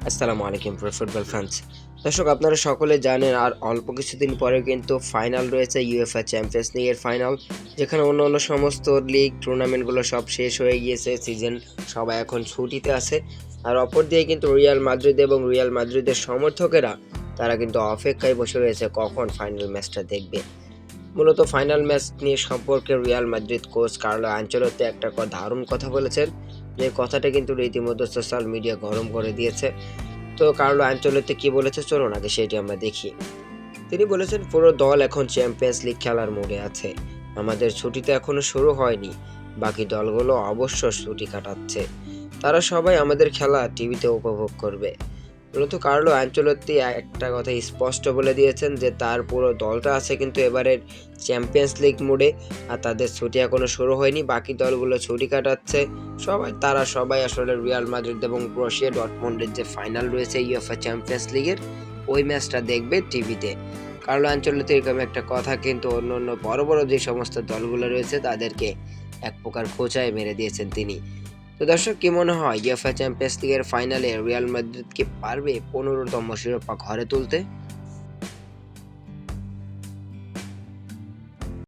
আসসালামু আলাইকুম প্রিয় ফুটবল ফ্যান্স। দর্শক, আপনারা সকলে জানেন আর অল্প কিছুদিন পরে কিন্তু ফাইনাল রয়েছে ইউএফএ চ্যাম্পিয়ন্স লিগের ফাইনাল, যেখানে অন্য সমস্ত লিগ টুর্নামেন্টগুলো সব শেষ হয়ে গিয়েছে, সিজন সবাই এখন ছুটিতে আছে। আর অপর দিয়ে কিন্তু রিয়াল মাদ্রিদ এবং রিয়াল মাদ্রিদের সমর্থকেরা তারা কিন্তু অপেক্ষায় বসে রয়েছে কখন ফাইনাল ম্যাচটা দেখবে। মূলত ফাইনাল ম্যাচ নিয়ে সম্পর্কে Real Madrid coach Carlo Ancelotti একটা দারুণ কথা বলেছেন, যে কথাটা কিন্তু রীতিমতো সোশ্যাল মিডিয়া গরম করে দিয়েছে। তো কার্লো আনচেলত্তি কি বলেছে, চলুন আগে সেটি আমরা দেখি। তিনি বলেছেন, পুরো দল এখন চ্যাম্পিয়ন্স লিগ খেলার মোডে আছে। আমাদের ছুটি তো এখনো শুরু হয়নি, বাকি দলগুলো অবশ্য ছুটি কাটাচ্ছে। তারা সবাই আমাদের খেলা টিভিতে উপভোগ করবে। মূলত কার্লো আনচেলত্তি একটা কথা স্পষ্ট বলে দিয়েছেন যে তার পুরো দলটা আছে কিন্তু এবারের চ্যাম্পিয়ন্স লিগ মোডে, আর তাদের ছুটি এখনো শুরু হয়নি, বাকি দলগুলো ছুটি কাটাচ্ছে। তারা সবাই আসলে রিয়াল মাদ্রিদ এবং ব্রুসিয়া ডর্টমুন্ডের যে ফাইনাল রয়েছে ইউএফএ চ্যাম্পিয়ন্স লিগের, ওই ম্যাচটা দেখবে টিভিতে। কার্লো আনচেলত্তি এরকম একটা কথা কিন্তু অন্য বড় বড় যে সমস্ত দলগুলো রয়েছে তাদেরকে এক প্রকার খোঁচায় মেরে দিয়েছেন তিনি। তো দর্শক, কি মনে হয় ইউএফএ চ্যাম্পিয়ন্স লিগের ফাইনালে রিয়াল মাদ্রিদ কি পারবে 15তম শিরোপা ঘরে তুলতে?